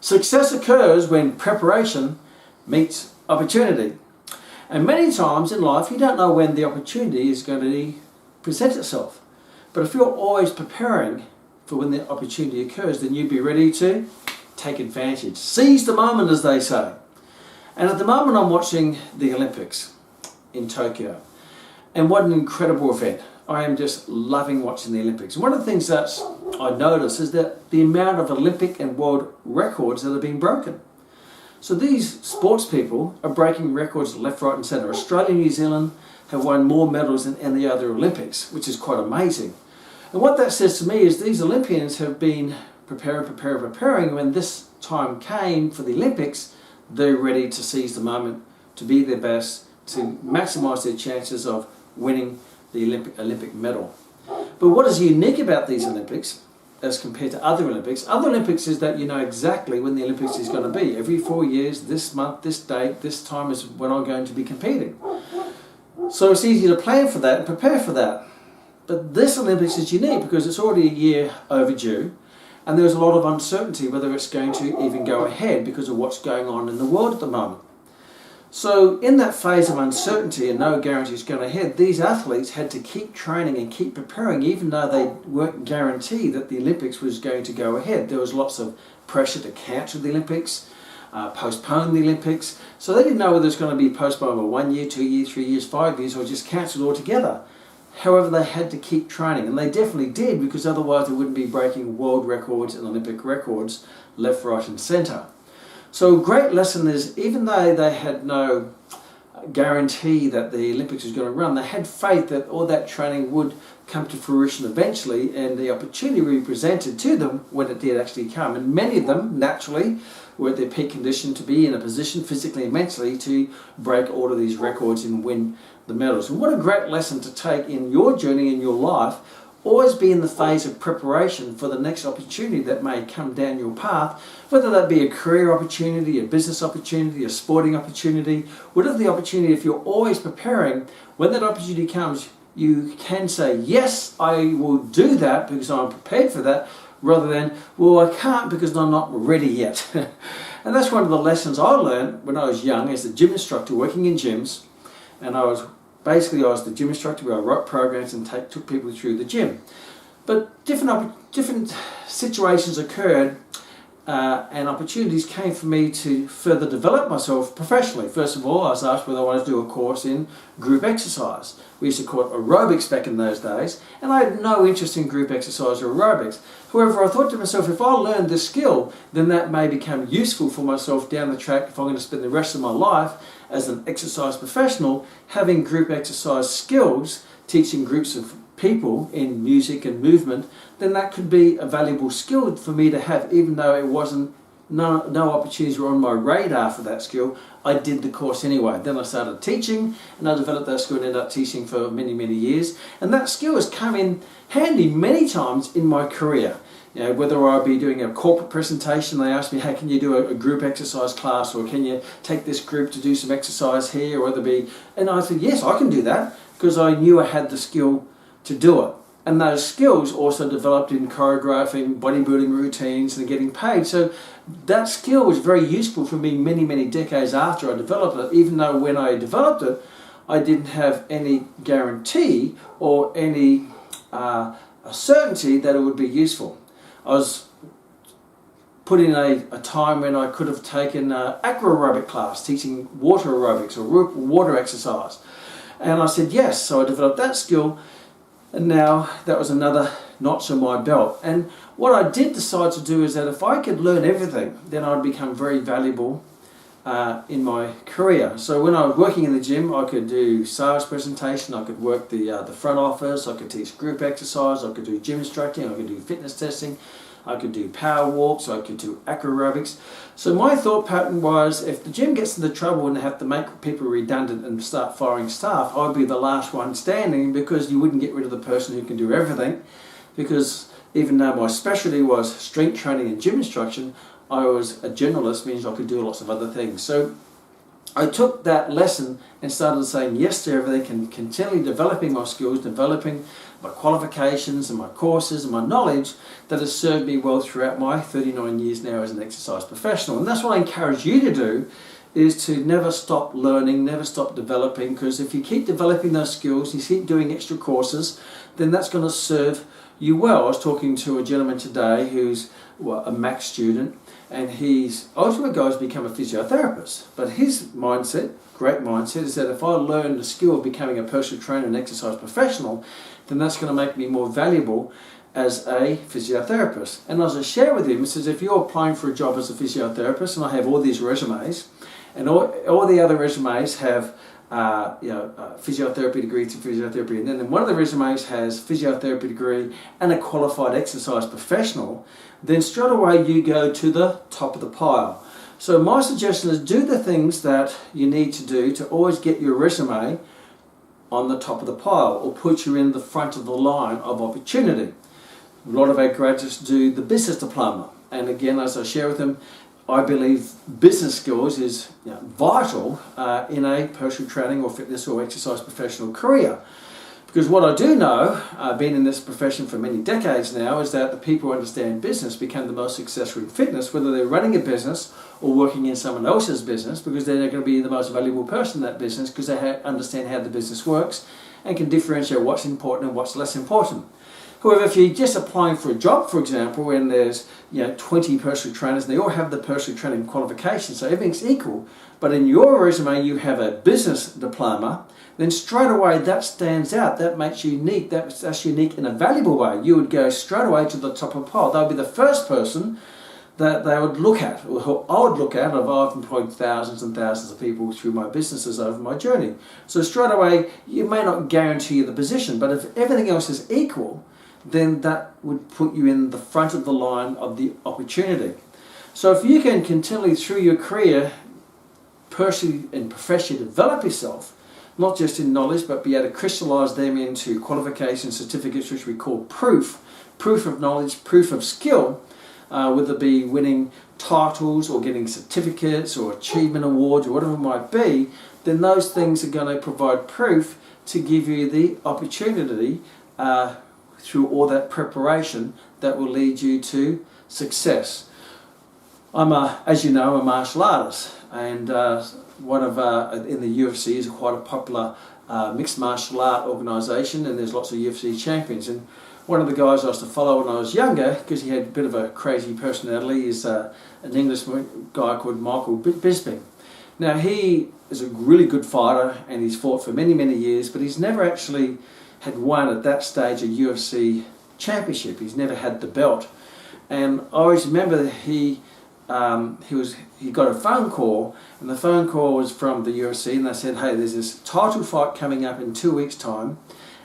Success occurs when preparation meets opportunity. And many times in life you don't know when the opportunity is going to present itself. But if you're always preparing for when the opportunity occurs, then you'd be ready to take advantage. Seize the moment, as they say. And at the moment I'm watching the Olympics in Tokyo. And what an incredible event. I am just loving watching the Olympics. And one of the things that I notice is that the amount of Olympic and world records that are being broken. So these sports people are breaking records left, right and centre. Australia and New Zealand have won more medals than any other Olympics, which is quite amazing. And what that says to me is these Olympians have been preparing. When this time came for the Olympics, they're ready to seize the moment, to be their best, to maximise their chances of winning the Olympic medal. But what is unique about these Olympics as compared to other Olympics is that you know exactly when the Olympics is going to be. Every 4 years, this month, this date, this time is when I'm going to be competing. So it's easy to plan for that and prepare for that. But this Olympics is unique because it's already a year overdue and there's a lot of uncertainty whether it's going to even go ahead because of what's going on in the world at the moment. So in that phase of uncertainty and no guarantees going ahead, these athletes had to keep training and keep preparing even though they weren't guaranteed that the Olympics was going to go ahead. There was lots of pressure to cancel the Olympics, postpone the Olympics. So they didn't know whether it was going to be postponed for 1 year, 2 years, 3 years, 5 years or just cancelled altogether. However, they had to keep training and they definitely did because otherwise they wouldn't be breaking world records and Olympic records left, right and centre. So a great lesson is even though they had no guarantee that the Olympics was going to run, they had faith that all that training would come to fruition eventually and the opportunity would be presented to them when it did actually come. And many of them naturally were at their peak condition to be in a position physically and mentally to break all of these records and win the medals. And what a great lesson to take in your journey in your life. Always be in the phase of preparation for the next opportunity that may come down your path, whether that be a career opportunity, a business opportunity, a sporting opportunity, whatever the opportunity. If you're always preparing, when that opportunity comes, you can say, yes, I will do that because I'm prepared for that, rather than, well, I can't because I'm not ready yet. And that's one of the lessons I learned when I was young as a gym instructor working in gyms, and I was the gym instructor where I wrote programs and took people through the gym. But different situations occurred and opportunities came for me to further develop myself professionally. First of all, I was asked whether I wanted to do a course in group exercise. We used to call it aerobics back in those days, and I had no interest in group exercise or aerobics. However, I thought to myself, if I learn this skill, then that may become useful for myself down the track if I'm going to spend the rest of my life as an exercise professional, having group exercise skills, teaching groups of people in music and movement, then that could be a valuable skill for me to have, even though it wasn't, no opportunities were on my radar for that skill. I did the course anyway. Then I started teaching and I developed that skill and ended up teaching for many, many years. And that skill has come in handy many times in my career. You know, whether I'll be doing a corporate presentation, they ask me, hey, can you do a group exercise class, or can you take this group to do some exercise here, or whether it be, and I said, yes, I can do that, because I knew I had the skill to do it. And those skills also developed in choreographing, bodybuilding routines and getting paid. So that skill was very useful for me many, many decades after I developed it, even though when I developed it, I didn't have any guarantee or any certainty that it would be useful. I was put in a time when I could have taken an aqua aerobic class, teaching water aerobics or water exercise. And I said yes, so I developed that skill, and now that was another notch on my belt. And what I did decide to do is that if I could learn everything, then I'd become very valuable in my career. So when I was working in the gym, I could do sales presentation, I could work the front office, I could teach group exercise, I could do gym instructing, I could do fitness testing, I could do power walks, I could do aqua aerobics. So my thought pattern was, if the gym gets into trouble and they have to make people redundant and start firing staff, I'd be the last one standing, because you wouldn't get rid of the person who can do everything. Because even though my specialty was strength training and gym instruction, I was a generalist, means I could do lots of other things. So I took that lesson and started saying yes to everything and continually developing my skills, developing my qualifications and my courses and my knowledge that has served me well throughout my 39 years now as an exercise professional. And that's what I encourage you to do, is to never stop learning, never stop developing, because if you keep developing those skills, you keep doing extra courses, then that's going to serve you well. I was talking to a gentleman today who's a Mac student, and his ultimate goal is to become a physiotherapist. But his mindset, great mindset, is that if I learn the skill of becoming a personal trainer and exercise professional, then that's going to make me more valuable as a physiotherapist. And as I share with him, it says, if you're applying for a job as a physiotherapist, and I have all these resumes, and all the other resumes have physiotherapy degree to physiotherapy, and then one of the resumes has physiotherapy degree and a qualified exercise professional, then straight away you go to the top of the pile. So my suggestion is, do the things that you need to do to always get your resume on the top of the pile, or put you in the front of the line of opportunity. A lot of our graduates do the business diploma, and again, as I share with them, I believe business skills is vital in a personal training or fitness or exercise professional career. Because what I do know, being in this profession for many decades now, is that the people who understand business become the most successful in fitness, whether they're running a business or working in someone else's business, because they're going to be the most valuable person in that business, because they understand how the business works and can differentiate what's important and what's less important. However, if you're just applying for a job, for example, and there's 20 personal trainers, and they all have the personal training qualifications, so everything's equal, but in your resume you have a business diploma, then straight away that stands out. That makes you unique. That's unique in a valuable way. You would go straight away to the top of the pile. They'll be the first person that they would look at, or who I would look at. I've employed thousands and thousands of people through my businesses over my journey. So straight away, you may not guarantee the position, but if everything else is equal, then that would put you in the front of the line of the opportunity. So if you can continually through your career, personally and professionally develop yourself, not just in knowledge, but be able to crystallize them into qualifications, certificates, which we call proof of knowledge, proof of skill, whether it be winning titles or getting certificates or achievement awards or whatever it might be, then those things are going to provide proof to give you the opportunity through all that preparation that will lead you to success. I'm as you know, a martial artist, and one of in the UFC is quite a popular mixed martial art organisation, and there's lots of UFC champions. And one of the guys I used to follow when I was younger, because he had a bit of a crazy personality, is an English guy called Michael Bisping. Now he is a really good fighter, and he's fought for many, many years, but he's never actually had won at that stage a UFC championship. He's never had the belt. And I always remember that he got a phone call, and the phone call was from the UFC, and they said, hey, there's this title fight coming up in 2 weeks' time,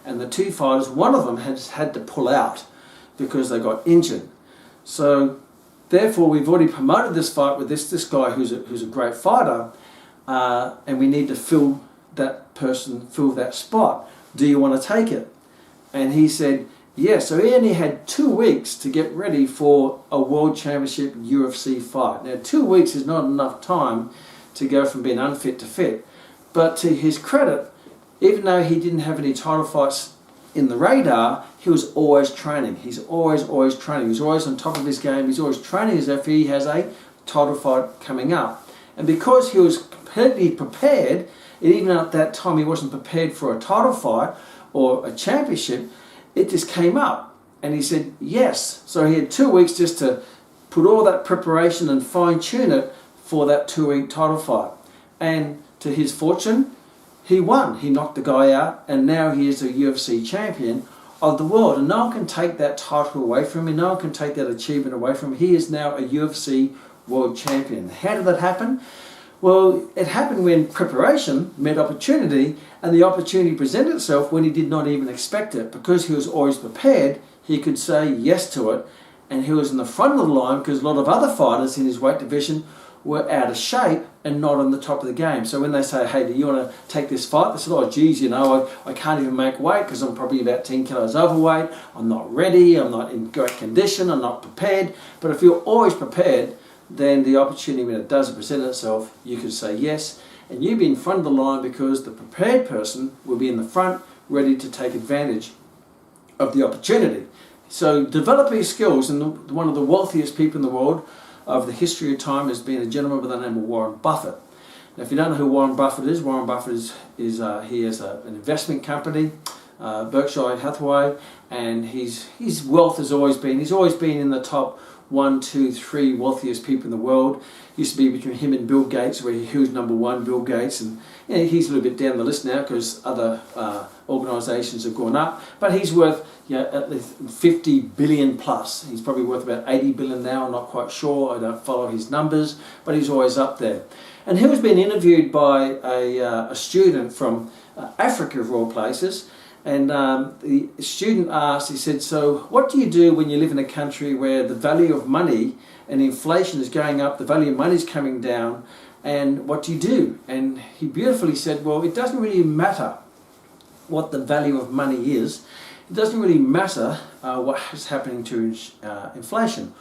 and the two fighters, one of them has had to pull out because they got injured. So therefore we've already promoted this fight with this guy who's a great fighter, and we need to fill that spot. Do you want to take it? And he said yes. So he only had 2 weeks to get ready for a world championship UFC fight. Now 2 weeks is not enough time to go from being unfit to fit. But to his credit, even though he didn't have any title fights in the radar, he was always training. He's always training. He's always on top of his game. He's always training as if he has a title fight coming up. And because he was completely prepared, and even at that time he wasn't prepared for a title fight or a championship, it just came up. And he said yes. So he had 2 weeks just to put all that preparation and fine tune it for that 2-week title fight. And to his fortune, he won. He knocked the guy out, and now he is a UFC champion of the world. And no one can take that title away from him. No one can take that achievement away from him. He is now a UFC world champion. How did that happen? Well, it happened when preparation met opportunity, and the opportunity presented itself when he did not even expect it. Because he was always prepared, he could say yes to it, and he was in the front of the line because a lot of other fighters in his weight division were out of shape and not on the top of the game. So when they say, hey, do you want to take this fight? They said, oh, geez, I can't even make weight because I'm probably about 10 kilos overweight. I'm not ready. I'm not in great condition. I'm not prepared. But if you're always prepared, then the opportunity, when it does present itself, you can say yes, and you'll be in front of the line because the prepared person will be in the front, ready to take advantage of the opportunity. So developing skills, and one of the wealthiest people in the world over the history of time has been a gentleman by the name of Warren Buffett. Now, if you don't know who Warren Buffett is he has an investment company, Berkshire Hathaway, and his wealth has always been, he's always been in the top 1, 2, 3 wealthiest people in the world. Used to be between him and Bill Gates, where who's number one, Bill Gates, and he's a little bit down the list now because other organisations have gone up. But he's worth at least 50 billion plus. He's probably worth about 80 billion now. I'm not quite sure. I don't follow his numbers, but he's always up there. And he was being interviewed by a student from Africa, of all places. And the student asked, he said, so what do you do when you live in a country where the value of money and inflation is going up, the value of money is coming down, and what do you do? And he beautifully said, well, it doesn't really matter what the value of money is. It doesn't really matter what is happening to inflation.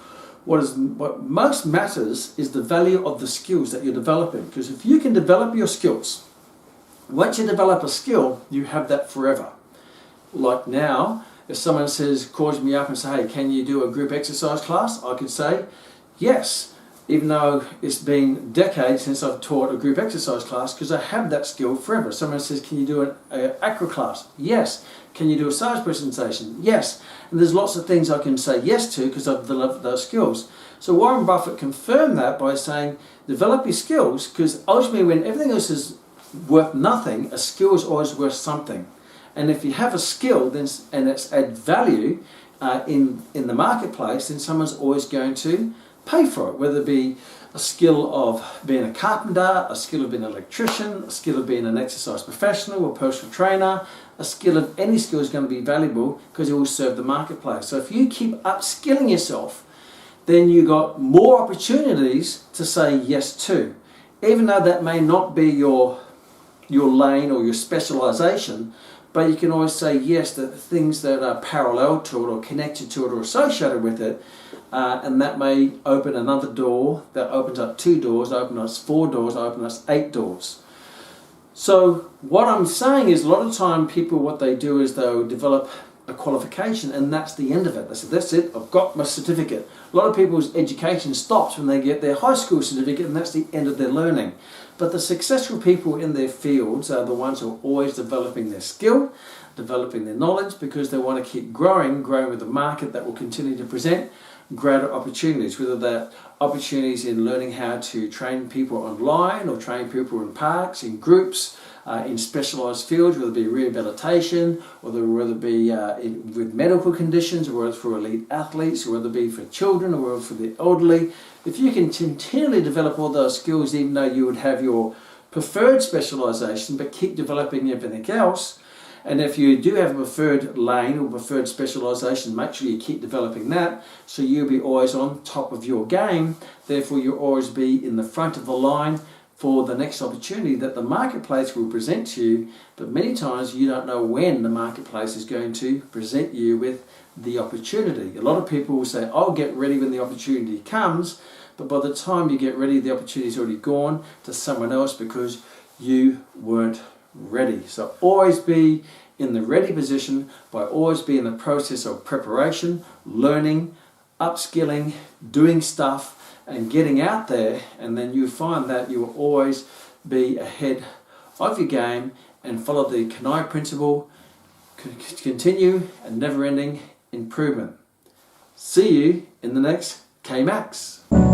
What most matters is the value of the skills that you're developing. Because if you can develop your skills, once you develop a skill, you have that forever. Like now, if someone calls me up and say, hey, can you do a group exercise class? I could say, yes, even though it's been decades since I've taught a group exercise class, because I have that skill forever. Someone says, can you do an acro class? Yes. Can you do a sales presentation? Yes. And there's lots of things I can say yes to because I've developed those skills. So Warren Buffett confirmed that by saying, develop your skills, because ultimately when everything else is worth nothing, a skill is always worth something. And if you have a skill and it's add value in the marketplace, then someone's always going to pay for it, whether it be a skill of being a carpenter, a skill of being an electrician, a skill of being an exercise professional or personal trainer. A skill of any skill is going to be valuable because it will serve the marketplace. So if you keep upskilling yourself, then you got more opportunities to say yes to. Even though that may not be your lane or your specialization, but you can always say yes to things that are parallel to it or connected to it or associated with it, and that may open another door, that opens up 2 doors, opens up 4 doors, opens up 8 doors. So what I'm saying is a lot of time people, what they do is they'll develop a qualification and that's the end of it. They say, that's it, I've got my certificate. A lot of people's education stops when they get their high school certificate and that's the end of their learning. But the successful people in their fields are the ones who are always developing their skill, developing their knowledge, because they want to keep growing with a market that will continue to present greater opportunities, whether that opportunities in learning how to train people online or train people in parks, in groups, in specialised fields, whether it be rehabilitation, or whether it be with medical conditions, or whether it's for elite athletes, or whether it be for children, or whether for the elderly. If you can continually develop all those skills, even though you would have your preferred specialisation, but keep developing everything else, and if you do have a preferred lane or preferred specialisation, make sure you keep developing that, so you'll be always on top of your game. Therefore, you'll always be in the front of the line for the next opportunity that the marketplace will present to you. But many times you don't know when the marketplace is going to present you with the opportunity. A lot of people will say, I'll get ready when the opportunity comes, but by the time you get ready, the opportunity's already gone to someone else because you weren't ready. So always be in the ready position by always be in the process of preparation, learning, upskilling, doing stuff, and getting out there, and then you find that you will always be ahead of your game and follow the Kman principle, continue and never-ending improvement. See you in the next Kmax.